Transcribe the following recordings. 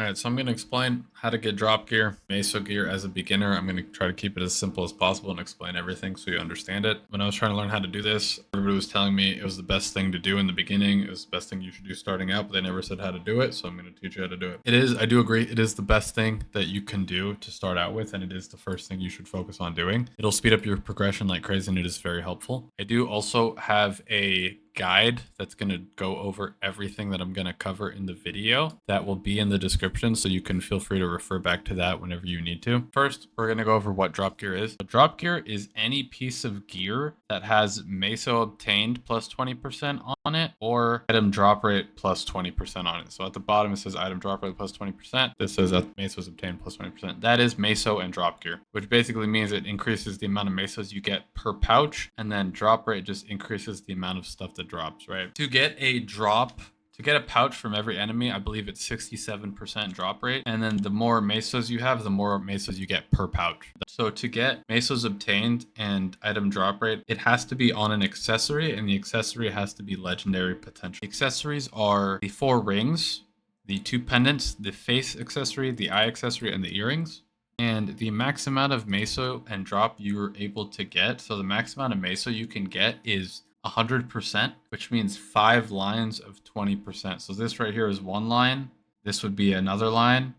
Alright, so I'm going to explain how to get drop gear, Meso gear as a beginner. I'm going to try to keep it as simple as possible and explain everything so you understand it. When I was trying to learn how to do this, everybody was telling me it was the best thing to do in the beginning. It was the best thing you should do starting out, but they never said how to do it, so I'm going to teach you how to do it. It is, I do agree, it is the best thing that you can do to start out with, and it is the first thing you should focus on doing. It'll speed up your progression like crazy, and it is very helpful. I do also have a guide that's going to go over everything that I'm going to cover in the video. That will be in the description, so you can feel free to refer back to that whenever you need to. First, we're going to go over what drop gear is. So drop gear is any piece of gear that has Meso obtained plus 20% on it, or item drop rate plus 20% on it. So at the bottom it says item drop rate plus 20%. This says that Mesos obtained plus 20%. That is Meso and drop gear, which basically means it increases the amount of Mesos you get per pouch, and then drop rate just increases the amount of stuff that drops, right? To get a pouch from every enemy, I believe it's 67% drop rate. And then the more Mesos you have, the more Mesos you get per pouch. So to get Mesos obtained and item drop rate, it has to be on an accessory, and the accessory has to be legendary potential. The accessories are the 4 rings, the 2 pendants, the face accessory, the eye accessory, and the earrings. And the max amount of Meso and drop you're able to get, so the max amount of Meso you can get is 100%, which means 5 lines of 20%. So this right here is 1 line. This would be another line.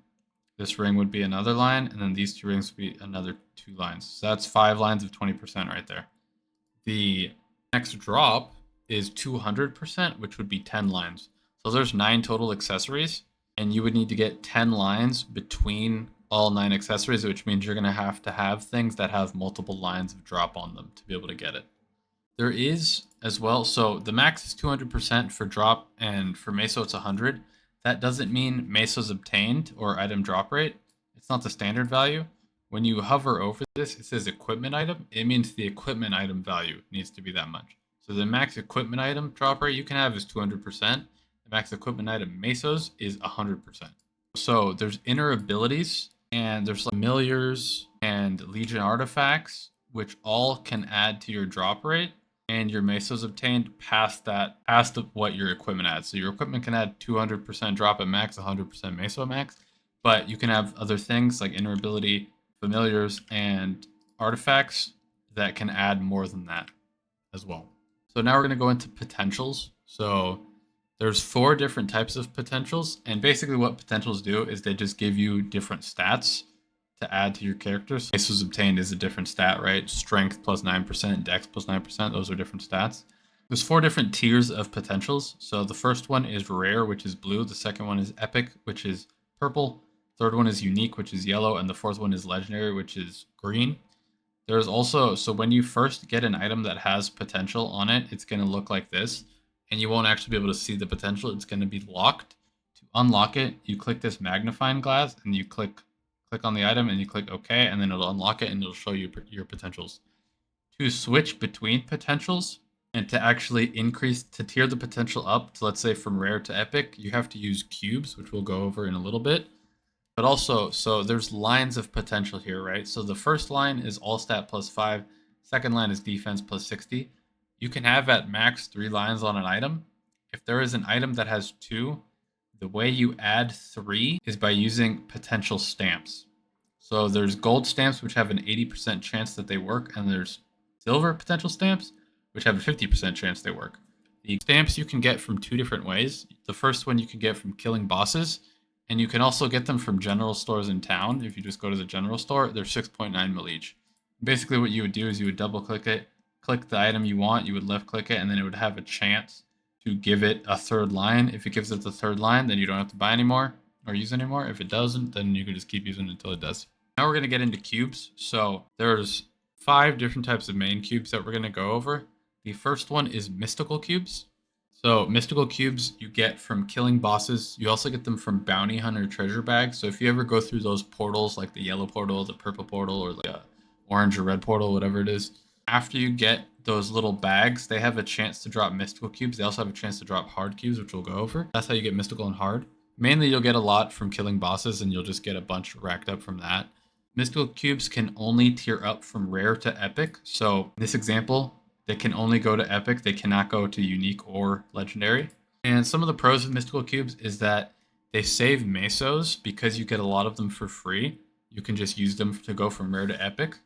This ring would be another line. And then these 2 rings would be another 2 lines. So that's 5 lines of 20% right there. The next drop is 200%, which would be 10 lines. So there's 9 total accessories, and you would need to get 10 lines between all 9 accessories, which means you're going to have things that have multiple lines of drop on them to be able to get it. There is as well, so the max is 200% for drop, and for Meso it's 100. That doesn't mean Meso's obtained or item drop rate. It's not the standard value. When you hover over this, it says equipment item. It means the equipment item value needs to be that much. So the max equipment item drop rate you can have is 200%. The max equipment item Mesos is 100%. So there's inner abilities, and there's familiars and legion artifacts, which all can add to your drop rate. And your Mesos obtained past what your equipment adds. So your equipment can add 200% drop at max, 100% Meso at max, but you can have other things like inner ability, familiars, and artifacts that can add more than that as well. So now we're going to go into potentials. So there's 4 different types of potentials, and basically what potentials do is they just give you different stats to add to your characters. Mesos obtained is a different stat, right? Strength plus 9%, dex plus 9%, those are different stats. There's 4 different tiers of potentials. So the first one is rare, which is blue. The second one is epic, which is purple. Third one is unique, which is yellow. And the fourth one is legendary, which is green. There's also, so when you first get an item that has potential on it, it's going to look like this. And you won't actually be able to see the potential. It's going to be locked. To unlock it, you click this magnifying glass and you click on the item and you click OK, and then it'll unlock it and it'll show you your potentials. To switch between potentials and to actually to tier the potential up to, let's say, from rare to epic, you have to use cubes, which we'll go over in a little bit. But also, so there's lines of potential here, right? So the first line is all stat plus 5. Second line is defense plus 60. You can have at max 3 lines on an item. If there is an item that has 2, the way you add 3 is by using potential stamps. So there's gold stamps, which have an 80% chance that they work, and there's silver potential stamps, which have a 50% chance they work. The stamps you can get from 2 different ways. The first one you can get from killing bosses, and you can also get them from general stores in town. If you just go to the general store, they're 6.9 mil each. Basically what you would do is you would double click it, click the item you want, you would left click it, and then it would have a chance to give it a 3rd line. If it gives it the 3rd line, then you don't have to buy anymore or use anymore. If it doesn't, then you can just keep using it until it does. Now we're going to get into cubes. So there's 5 different types of main cubes that we're going to go over. The first one is mystical cubes. So mystical cubes you get from killing bosses. You also get them from bounty hunter treasure bags. So if you ever go through those portals, like the yellow portal, the purple portal, or the orange or red portal, whatever it is, after you get those little bags, they have a chance to drop mystical cubes. They also have a chance to drop hard cubes, which we'll go over. That's how you get mystical and hard. Mainly you'll get a lot from killing bosses, and you'll just get a bunch racked up from that. Mystical cubes can only tier up from rare to epic. So in this example, they can only go to epic. They cannot go to unique or legendary. And some of the pros of mystical cubes is that They save mesos because you get a lot of them for free. You can just use them to go from rare to epic.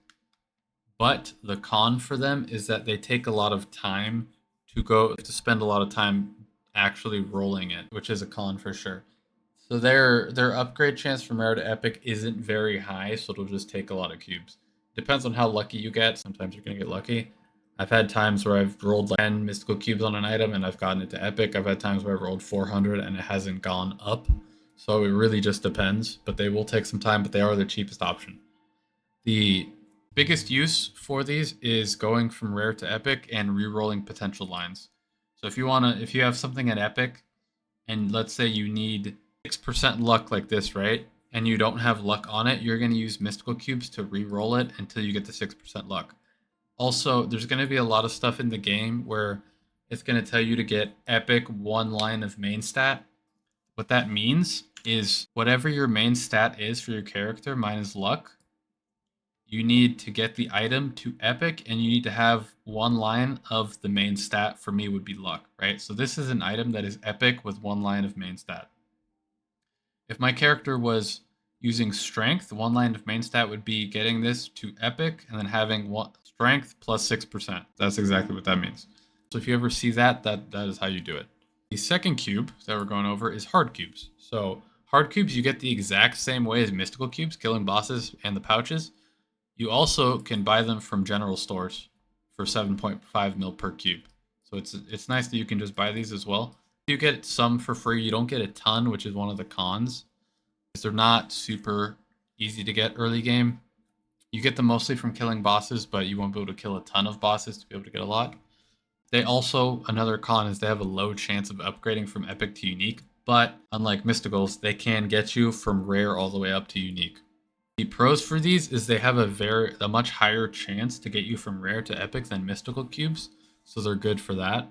But the con for them is that they take a lot of time to spend a lot of time actually rolling it, which is a con for sure. So their upgrade chance from rare to epic isn't very high, so it'll just take a lot of cubes. Depends on how lucky you get. Sometimes you're gonna get lucky. I've had times where I've rolled like 10 mystical cubes on an item and I've gotten it to epic. I've had times where I've rolled 400 and it hasn't gone up. So it really just depends, but they will take some time, but they are the cheapest option. The biggest use for these is going from rare to epic and re-rolling potential lines. So if you have something at epic, and let's say you need 6% luck like this, right? And you don't have luck on it, you're going to use mystical cubes to re-roll it until you get to 6% luck. Also, there's going to be a lot of stuff in the game where it's going to tell you to get epic one line of main stat. What that means is whatever your main stat is for your character minus luck, you need to get the item to epic and you need to have one line of the main stat. For me would be luck, right? So this is an item that is epic with one line of main stat. If my character was using strength, one line of main stat would be getting this to epic and then having one strength plus 6%. That's exactly what that means. So if you ever see that is how you do it. The second cube that we're going over is hard cubes. So hard cubes you get the exact same way as mystical cubes, killing bosses and the pouches. You also can buy them from general stores for 7.5 mil per cube. So it's nice that you can just buy these as well. You get some for free. You don't get a ton, which is one of the cons. They're not super easy to get early game. You get them mostly from killing bosses, but you won't be able to kill a ton of bosses to be able to get a lot. They also, another con is they have a low chance of upgrading from epic to unique, but unlike mysticals, they can get you from rare all the way up to unique. The pros for these is they have a much higher chance to get you from rare to epic than mystical cubes, so they're good for that.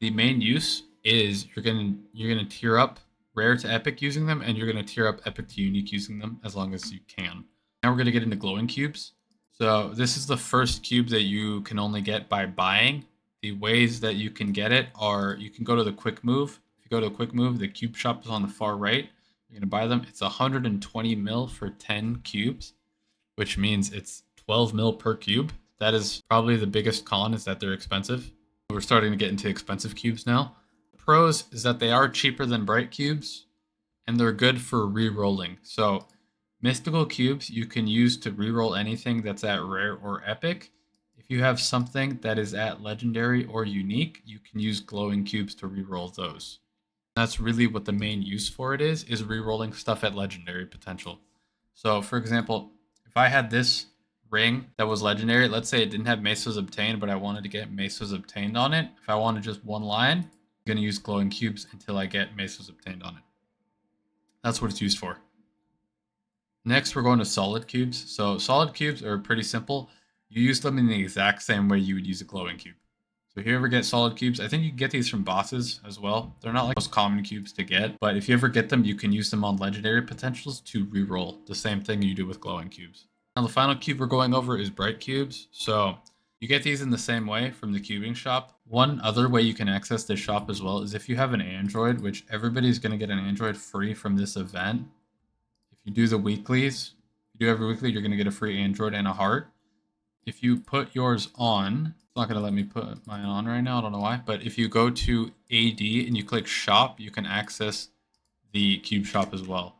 The main use is you're gonna tier up rare to epic using them, and you're gonna tier up epic to unique using them as long as you can. Now we're gonna get into glowing cubes. So this is the first cube that you can only get by buying. The ways that you can get it are you can go to the quick move. If you go to the quick move, the cube shop is on the far right. You're going to buy them. It's 120 mil for 10 cubes, which means it's 12 mil per cube. That is probably the biggest con, is that they're expensive. We're starting to get into expensive cubes now. The pros is that they are cheaper than bright cubes, and they're good for re-rolling. So mystical cubes you can use to re-roll anything that's at rare or epic. If you have something that is at legendary or unique, you can use glowing cubes to re-roll those. That's really what the main use for it is re-rolling stuff at legendary potential. So for example, if I had this ring that was legendary, let's say it didn't have Mesos obtained, but I wanted to get Mesos obtained on it. If I wanted just one line, I'm going to use glowing cubes until I get Mesos obtained on it. That's what it's used for. Next, we're going to solid cubes. So solid cubes are pretty simple. You use them in the exact same way you would use a glowing cube. So if you ever get solid cubes, I think you can get these from bosses as well. They're not like the most common cubes to get, but if you ever get them, you can use them on legendary potentials to re-roll. The same thing you do with glowing cubes. Now the final cube we're going over is bright cubes. So you get these in the same way from the cubing shop. One other way you can access this shop as well is if you have an Android, which everybody's going to get an Android free from this event. If you do the weeklies, if you do every weekly, you're going to get a free Android and a heart. If you put yours on, it's not going to let me put mine on right now. I don't know why. But if you go to AD and you click shop, you can access the cube shop as well.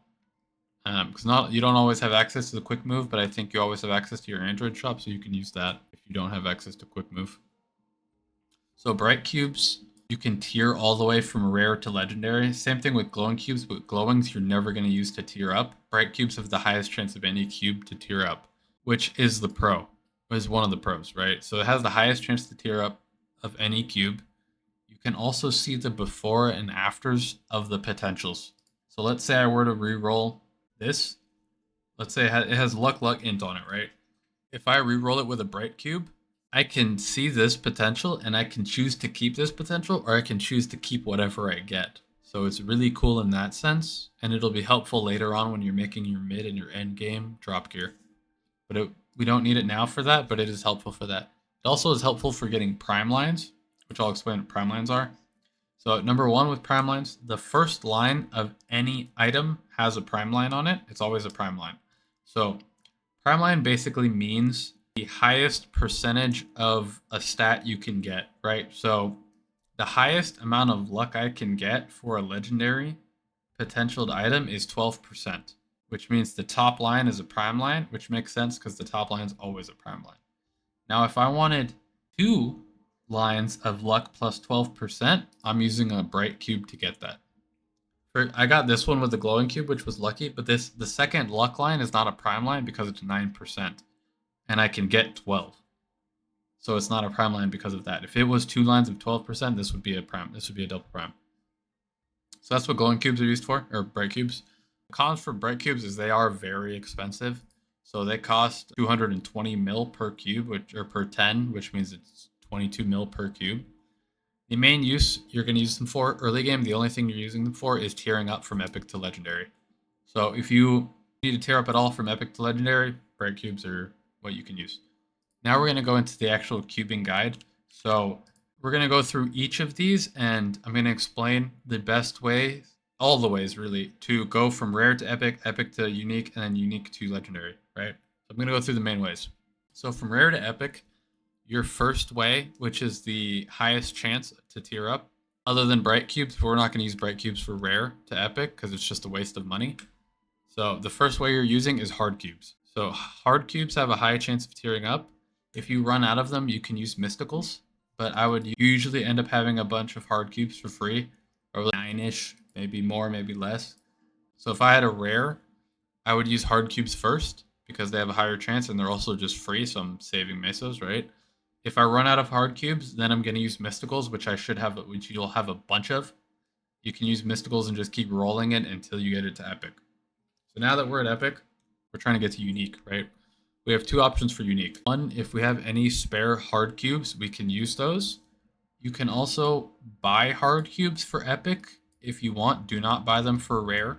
Because you don't always have access to the quick move, but I think you always have access to your Android shop, so you can use that if you don't have access to quick move. So bright cubes, you can tier all the way from rare to legendary. Same thing with glowing cubes, but glowings you're never going to use to tier up. Bright cubes have the highest chance of any cube to tier up, which is the pro. Is one of the pros, right? So it has the highest chance to tier up of any cube. You can also see the before and afters of the potentials. So let's say I were to re-roll this. Let's say it has luck int on it, right? If I re-roll it with a bright cube, I can see this potential and I can choose to keep this potential, or I can choose to keep whatever I get. So it's really cool in that sense, and it'll be helpful later on when you're making your mid and your end game drop gear. But we don't need it now for that, but it is helpful for that. It also is helpful for getting prime lines, which I'll explain what prime lines are. So number one with prime lines, the first line of any item has a prime line on it. It's always a prime line. So prime line basically means the highest percentage of a stat you can get, right? So the highest amount of luck I can get for a legendary potentialed item is 12%, which means the top line is a prime line, which makes sense because the top line is always a prime line. Now, if I wanted 2 lines of luck plus 12%, I'm using a bright cube to get that. I got this one with the glowing cube, which was lucky, but the second luck line is not a prime line because it's 9%, and I can get 12. So it's not a prime line because of that. If it was 2 lines of 12%, this would be a prime. This would be a double prime. So that's what glowing cubes are used for, or bright cubes. The cons for bright cubes is they are very expensive. So they cost 220 mil per cube, or per 10, which means it's 22 mil per cube. The main use you're going to use them for early game, the only thing you're using them for is tiering up from epic to legendary. So if you need to tier up at all from epic to legendary, bright cubes are what you can use. Now we're going to go into the actual cubing guide. So we're going to go through each of these, and I'm going to explain the best way, all the ways really, to go from rare to epic, epic to unique, and then unique to legendary, right? So I'm going to go through the main ways. So from rare to epic, your first way, which is the highest chance to tier up, other than bright cubes, we're not going to use bright cubes for rare to epic because it's just a waste of money. So the first way you're using is hard cubes. So hard cubes have a high chance of tiering up. If you run out of them, you can use mysticals, but I would usually end up having a bunch of hard cubes for free, or 9-ish, maybe more, maybe less. So if I had a rare, I would use hard cubes first because they have a higher chance and they're also just free, so I'm saving mesos, right? If I run out of hard cubes, then I'm going to use mysticals, which you'll have a bunch of. You can use mysticals and just keep rolling it until you get it to epic. So now that we're at epic, we're trying to get to unique, right? We have 2 options for unique. One, if we have any spare hard cubes, we can use those. You can also buy hard cubes for epic if you want. Do not buy them for rare.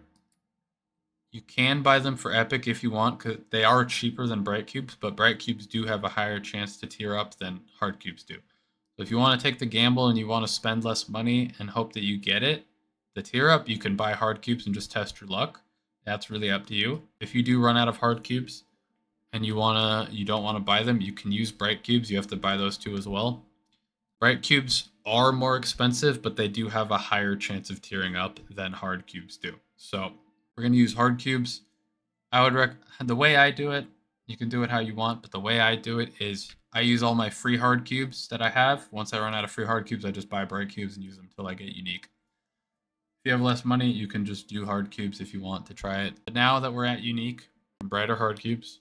You can buy them for epic if you want, because they are cheaper than bright cubes, but bright cubes do have a higher chance to tier up than hard cubes do. So if you want to take the gamble and you want to spend less money and hope that you get it, the tier up, you can buy hard cubes and just test your luck. That's really up to you. If you do run out of hard cubes and you don't want to buy them, you can use bright cubes. You have to buy those too as well. Bright cubes are more expensive, but they do have a higher chance of tiering up than hard cubes do. So we're going to use hard cubes. The way I do it, you can do it how you want, but the way I do it is I use all my free hard cubes that I have. Once I run out of free hard cubes, I just buy bright cubes and use them until I get unique. If you have less money, you can just do hard cubes if you want to try it. But now that we're at unique, bright or hard cubes,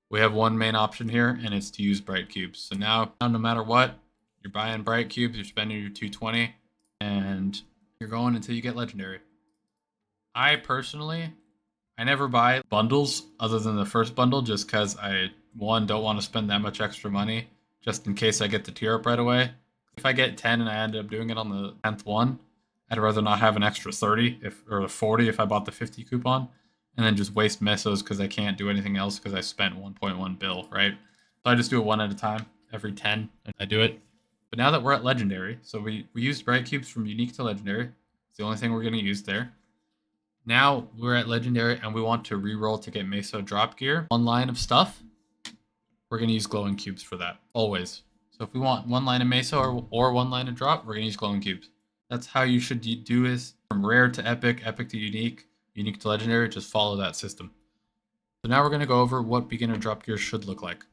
we have one main option here, and it's to use bright cubes. So now no matter what, you're buying bright cubes, you're spending your 220, and you're going until you get legendary. I personally, I never buy bundles other than the first bundle just because I, one, don't want to spend that much extra money just in case I get the tier up right away. If I get 10 and I end up doing it on the 10th one, I'd rather not have an extra 30 or 40 if I bought the 50 coupon, and then just waste mesos because I can't do anything else because I spent 1.1 bill, right? So I just do it one at a time. Every 10, I do it. But now that we're at legendary, so we used bright cubes from unique to legendary. It's the only thing we're going to use there. Now we're at legendary and we want to reroll to get meso drop gear. 1 line of stuff, we're going to use glowing cubes for that, always. So if we want 1 line of meso or 1 line of drop, we're going to use glowing cubes. That's how you should do is from rare to epic, epic to unique, unique to legendary, just follow that system. So now we're going to go over what beginner drop gear should look like.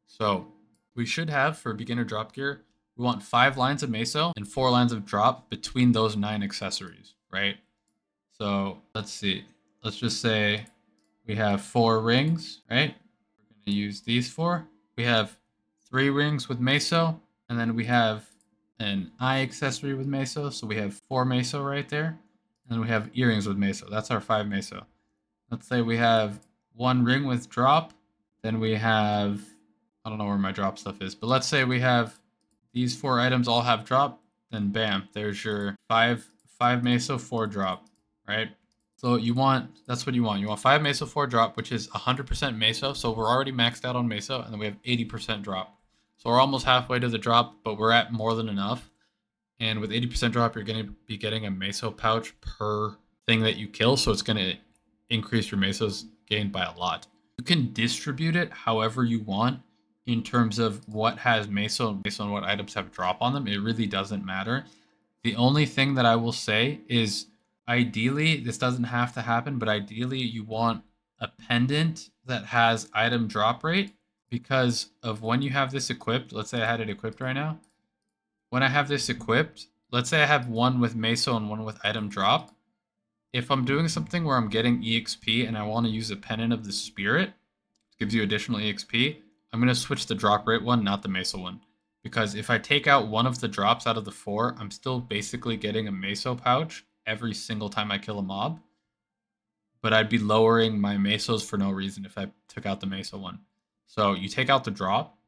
So we should have, for beginner drop gear, we want 5 lines of meso and 4 lines of drop between those 9 accessories, right? So let's see. Let's just say we have 4 rings, right? We're going to use these 4. We have 3 rings with meso, and then we have an eye accessory with meso. So we have 4 meso right there. And then we have earrings with meso. That's our 5 meso. Let's say we have 1 ring with drop. Then we have, I don't know where my drop stuff is, but let's say we have these 4 items all have drop. Then bam, there's your 5 meso, 4 drop, right? So that's what you want. You want 5 meso, 4 drop, which is 100% meso. So we're already maxed out on meso, and then we have 80% drop. So we're almost halfway to the drop, but we're at more than enough. And with 80% drop, you're going to be getting a Meso pouch per thing that you kill. So it's going to increase your Mesos gained by a lot. You can distribute it however you want in terms of what has Meso based on what items have drop on them. It really doesn't matter. The only thing that I will say is ideally, this doesn't have to happen, but ideally you want a pendant that has item drop rate because of when you have this equipped. Let's say I had it equipped right now. When I have this equipped, let's say I have one with Meso and one with item drop. If I'm doing something where I'm getting EXP and I want to use a Pendant of the Spirit, it gives you additional EXP, I'm going to switch the drop rate one, not the Meso one. Because if I take out one of the drops out of the 4, I'm still basically getting a Meso pouch every single time I kill a mob. But I'd be lowering my Mesos for no reason if I took out the Meso one. So you take out the drop,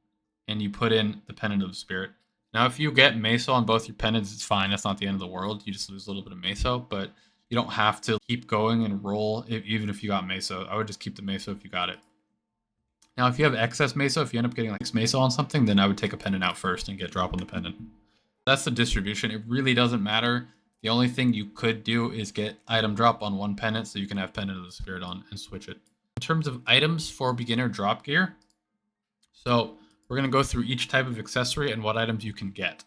and you put in the Pendant of the Spirit. Now, if you get Meso on both your pendants, it's fine. That's not the end of the world. You just lose a little bit of Meso, but you don't have to keep going and roll even if you got Meso. I would just keep the Meso if you got it. Now, if you have excess Meso, if you end up getting like 6 Meso on something, then I would take a pendant out first and get drop on the pendant. That's the distribution. It really doesn't matter. The only thing you could do is get item drop on one pendant so you can have Pendant of the Spirit on and switch it. In terms of items for beginner drop gear, so we're going to go through each type of accessory and what items you can get.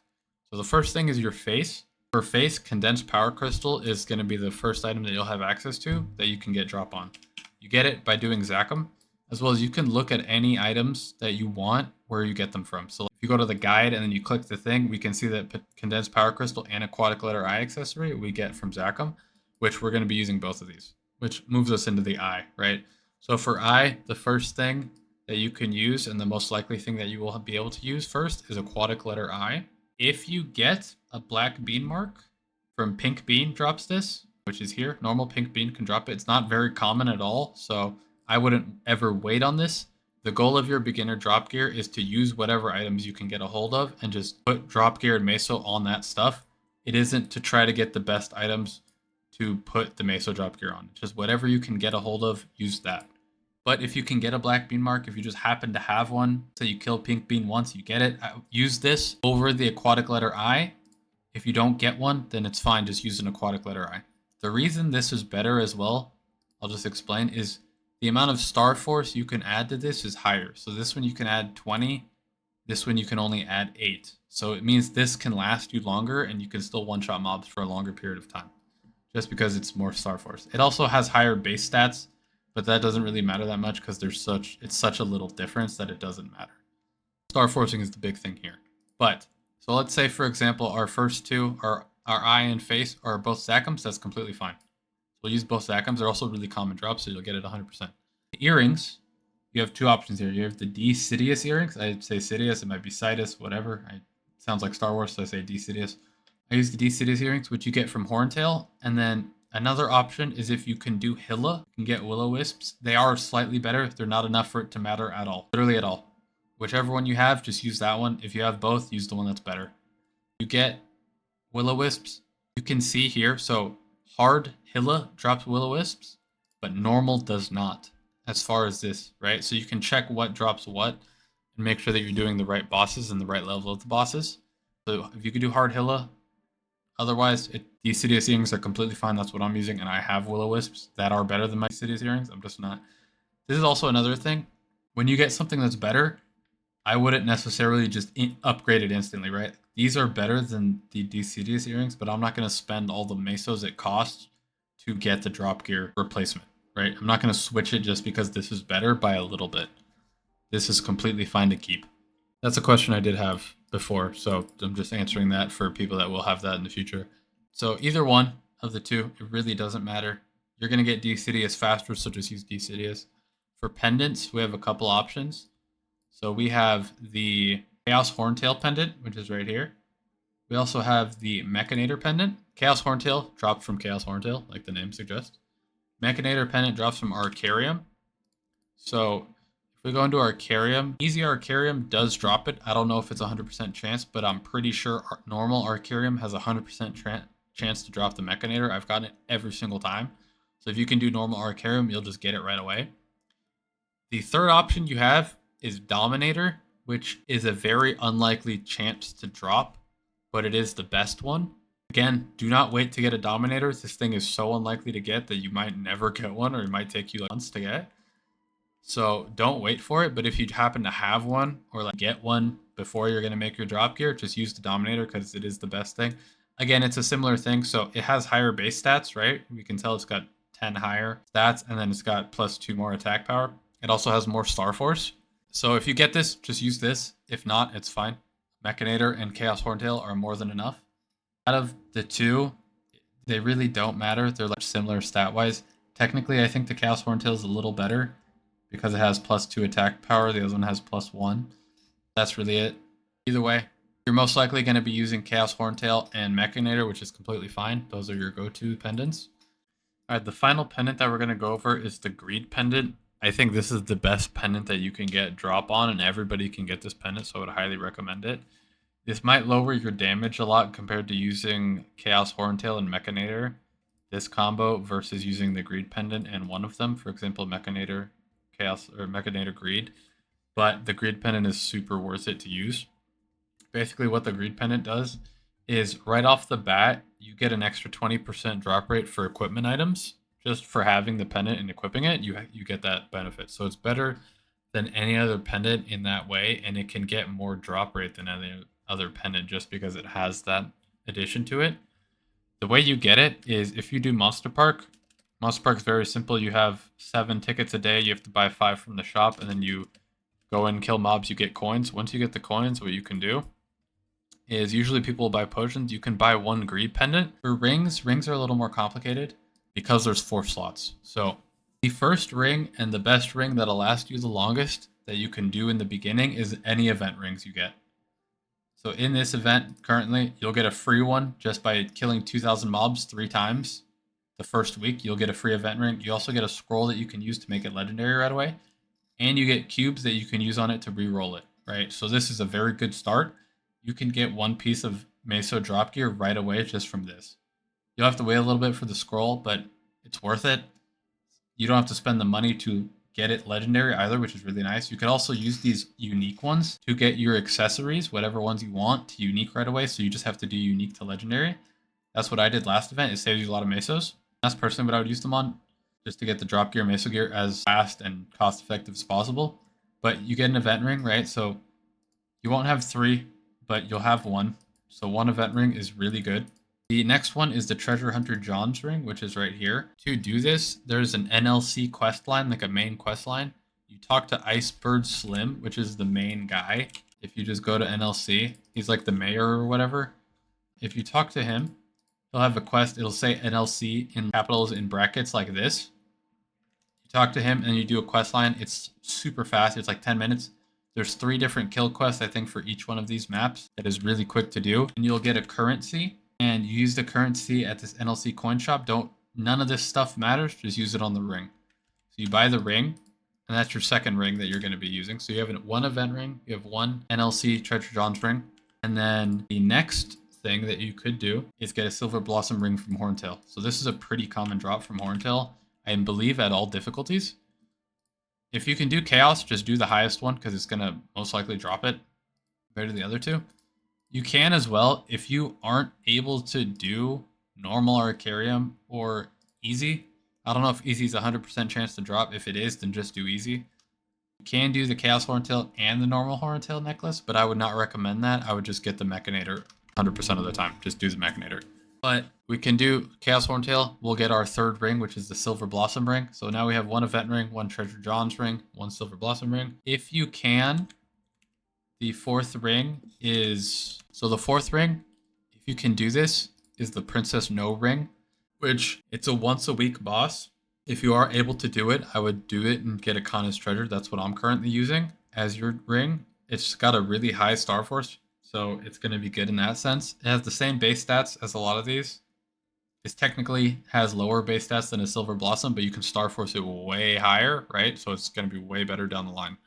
So the first thing is your face. For face, condensed power crystal is going to be the first item that you'll have access to that you can get drop on. You get it by doing Zachem, as well as you can look at any items that you want where you get them from. So if you go to the guide and then you click the thing, we can see that condensed power crystal and aquatic letter eye accessory we get from Zachem, which we're going to be using both of these, which moves us into the eye, right? So for eye, the first thing that you can use and the most likely thing that you will be able to use first is aquatic letter eye. If you get a black bean mark from pink bean drops this, which is here, normal pink bean can drop it. It's not very common at all, so I wouldn't ever wait on this. The goal of your beginner drop gear is to use whatever items you can get a hold of and just put drop gear and Meso on that stuff. It isn't to try to get the best items to put the Meso drop gear on. Just whatever you can get a hold of, use that. But if you can get a black bean mark, if you just happen to have one, so you kill pink bean once, you get it, use this over the aquatic letter I. If you don't get one, then it's fine, just use an aquatic letter I. The reason this is better as well, I'll just explain, is the amount of star force you can add to this is higher. So this one you can add 20, this one you can only add 8. So it means this can last you longer and you can still one-shot mobs for a longer period of time, just because it's more star force. It also has higher base stats, but that doesn't really matter that much because it's such a little difference that it doesn't matter. Star forcing is the big thing here. But so let's say, for example, our first two are our eye and face are both Zachems. That's completely fine. We'll use both Zachems. They're also really common drops, so you'll get it 100%. The earrings, you have two options here. You have the D Sidious earrings. I'd say Sidious. It might be Sidus, whatever. It sounds like Star Wars, so I say D Sidious. I use the D Sidious earrings, which you get from Horntail, and then another option is if you can do Hilla, you can get Will-O-Wisps. They are slightly better. They're not enough for it to matter at all. Literally at all. Whichever one you have, just use that one. If you have both, use the one that's better. You get Will-O-Wisps. You can see here, so hard Hilla drops Will-O-Wisps, but normal does not, as far as this, right? So you can check what drops what and make sure that you're doing the right bosses and the right level of the bosses. So if you could do hard Hilla, otherwise, these Sidious earrings are completely fine. That's what I'm using, and I have Will-O-Wisps that are better than my Sidious earrings. I'm just not. This is also another thing. When you get something that's better, I wouldn't necessarily just upgrade it instantly, right? These are better than the Sidious earrings, but I'm not going to spend all the Mesos it costs to get the drop gear replacement, right? I'm not going to switch it just because this is better by a little bit. This is completely fine to keep. That's a question I did have before, so I'm just answering that for people that will have that in the future. So either one of the two, it really doesn't matter. You're going to get D Sidious faster, so just use D Sidious. For pendants, we have a couple options. So we have the Chaos Horntail pendant, which is right here. We also have the Mechanator pendant. Chaos Horntail dropped from Chaos Horntail, like the name suggests. Mechanator pendant drops from Arcarium. So if we go into Arcarium, Easy Arcarium does drop it. I don't know if it's 100% chance, but I'm pretty sure normal Arcarium has a 100% chance to drop the Mechanator. I've gotten it every single time. So if you can do normal Arcarium, you'll just get it right away. The third option you have is Dominator, which is a very unlikely chance to drop, but it is the best one. Again, do not wait to get a Dominator. This thing is so unlikely to get that you might never get one, or it might take you like months to get. So don't wait for it, but if you happen to have one or like get one before you're going to make your drop gear, just use the Dominator because it is the best thing. Again, it's a similar thing. So it has higher base stats, right? We can tell it's got 10 higher stats, and then it's got +2 more attack power. It also has more Star Force. So if you get this, just use this. If not, it's fine. Mechanator and Chaos Horntail are more than enough. Out of the two, they really don't matter. They're like similar stat-wise. Technically, I think the Chaos Horntail is a little better because it has +2 attack power. The other one has +1. That's really it. Either way, you're most likely going to be using Chaos Horntail and Mechanator, which is completely fine. Those are your go-to pendants. All right, the final pendant that we're going to go over is the Greed Pendant. I think this is the best pendant that you can get drop on, and everybody can get this pendant, so I would highly recommend it. This might lower your damage a lot compared to using Chaos Horntail and Mechanator. This combo versus using the Greed Pendant and one of them, for example, Mechanator Chaos or Mechanator Greed, but the Greed Pendant is super worth it to use. Basically what the Greed Pendant does is right off the bat, you get an extra 20% drop rate for equipment items. Just for having the pendant and equipping it, you get that benefit. So it's better than any other pendant in that way, and it can get more drop rate than any other pendant just because it has that addition to it. The way you get it is if you do Monster Park. Monster Park is very simple. You have 7 tickets a day. You have to buy 5 from the shop, and then you go and kill mobs. You get coins. Once you get the coins, what you can do is usually people will buy potions. You can buy 1 greed pendant. For rings, rings are a little more complicated because there's 4 slots. So the first ring and the best ring that'll last you the longest that you can do in the beginning is any event rings you get. So in this event, currently, you'll get a free one just by killing 2,000 mobs 3 times. The first week, you'll get a free event ring. You also get a scroll that you can use to make it legendary right away. And you get cubes that you can use on it to re-roll it, right? So this is a very good start. You can get 1 piece of Meso drop gear right away just from this. You'll have to wait a little bit for the scroll, but it's worth it. You don't have to spend the money to get it legendary either, which is really nice. You could also use these unique ones to get your accessories, whatever ones you want, to unique right away. So you just have to do unique to legendary. That's what I did last event. It saves you a lot of Mesos. That's personally what I would use them on, just to get the drop gear Meso gear as fast and cost effective as possible. But you get an event ring, right? So you won't have 3, but you'll have 1. So 1 event ring is really good. The next one is the Treasure Hunter John's ring, which is right here. To do this, there's an NLC quest line, like a main quest line. You talk to Icebird Slim, which is the main guy. If you just go to NLC, he's like the mayor or whatever. If you talk to him, he'll have a quest. It'll say NLC in capitals in brackets like this. You talk to him and you do a quest line. It's super fast. It's like 10 minutes. There's 3 different kill quests, I think, for each one of these maps. That is really quick to do. And you'll get a currency. And you use the currency at this NLC coin shop. None of this stuff matters. Just use it on the ring. So you buy the ring, and that's your second ring that you're going to be using. So you have 1 event ring. You have 1 NLC Treasure John's ring. And then the next thing that you could do is get a Silver Blossom ring from Horntail. So this is a pretty common drop from Horntail, I believe, at all difficulties. If you can do Chaos, just do the highest one because it's going to most likely drop it compared to the other 2. You can as well, if you aren't able to do normal Arcarium or easy. I don't know if easy is 100% chance to drop. If it is, then just do easy. You can do the Chaos Horntail and the normal Horntail necklace, but I would not recommend that. I would just get the Mechanator 100% of the time. Just do the Mechanator. But we can do Chaos Horntail. We'll get our 3rd ring, which is the Silver Blossom ring. So now we have 1 event ring, 1 Treasure John's ring, 1 Silver Blossom ring. If you can, the 4th ring is... So the 4th ring, if you can do this, is the Princess No ring, which it's a once a week boss. If you are able to do it, I would do it and get a Kana's treasure. That's what I'm currently using as your ring. It's got a really high Star Force, so it's going to be good in that sense. It has the same base stats as a lot of these. This technically has lower base stats than a Silver Blossom, but you can Star Force it way higher, right? So it's going to be way better down the line.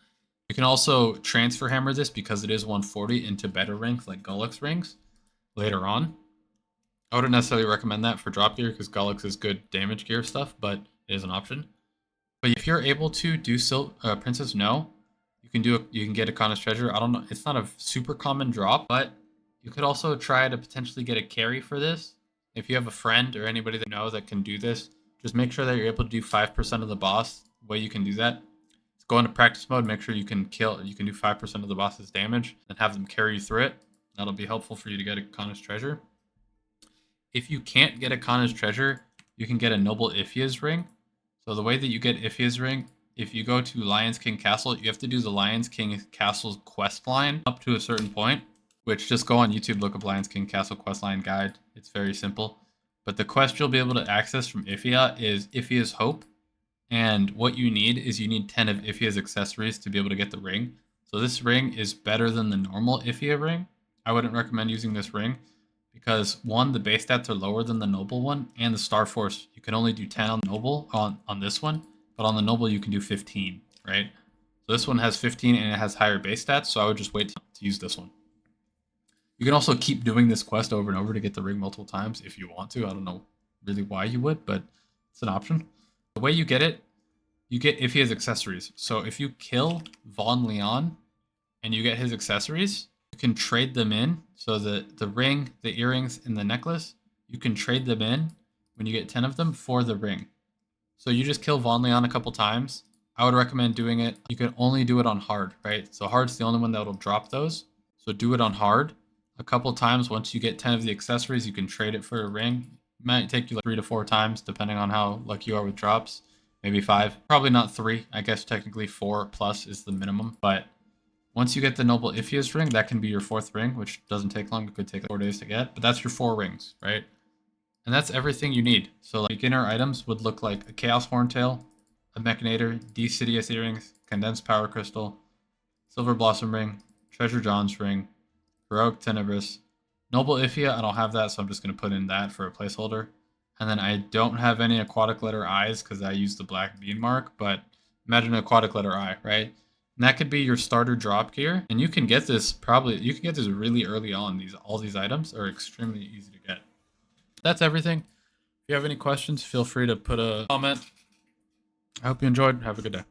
You can also transfer hammer this because it is 140 into better rings like Gullux rings later on. I wouldn't necessarily recommend that for drop gear because Gullux is good damage gear stuff, but it is an option. But if you're able to do Princess No, you can get a Kana's treasure. I don't know, it's not a super common drop, but You could also try to potentially get a carry for this. If you have a friend or anybody that you know that can do this, just make sure that you're able to do 5% of the boss. The way you can do that is go into practice mode, make sure you can do 5% of the boss's damage, and have them carry you through it. That'll be helpful for you to get a Kana's treasure. If you can't get a Kana's treasure, you can get a Noble Iphia's ring. So the way that you get Iphia's ring, if you go to Lion's King Castle, you have to do the Lion's King Castle's quest line up to a certain point, which just go on YouTube, look up Lion's King Castle quest line guide. It's very simple. But the quest you'll be able to access from Iphia is Iphia's Hope. And what you need is you need 10 of Iphia's accessories to be able to get the ring. So this ring is better than the normal Iphia ring. I wouldn't recommend using this ring because one, the base stats are lower than the noble one, and the Star Force, you can only do 10 on noble on this one, but on the noble you can do 15, right? So this one has 15 and it has higher base stats, so I would just wait to use this one. You can also keep doing this quest over and over to get the ring multiple times if you want to. I don't know really why you would, but it's an option. The way you get it, you get Iphia's accessories. So if you kill Von Leon and you get his accessories, you can trade them in. So the ring, the earrings, and the necklace, you can trade them in when you get 10 of them for the ring. So you just kill Von Leon a couple times. I would recommend doing it. You can only do it on hard, right? So hard's the only one that will drop those. So do it on hard a couple times. Once you get 10 of the accessories, you can trade it for a ring. It might take you like 3 to 4 times, depending on how lucky you are with drops. Maybe 5. Probably not 3. I guess technically 4 plus is the minimum. But once you get the Noble Iphia's ring, that can be your 4th ring, which doesn't take long. It could take like 4 days to get. But that's your 4 rings, right? And that's everything you need. So like beginner items would look like a Chaos Horntail, a Mechanator, Decidius earrings, Condensed Power Crystal, Silver Blossom ring, Treasure John's ring, Heroic Tenebris, Noble Iphia. I don't have that, so I'm just going to put in that for a placeholder. And then I don't have any aquatic letter I's because I used the black bean mark, but imagine an aquatic letter I, right? And that could be your starter drop gear. And you can get this really early on. All these items are extremely easy to get. That's everything. If you have any questions, feel free to put a comment. I hope you enjoyed. Have a good day.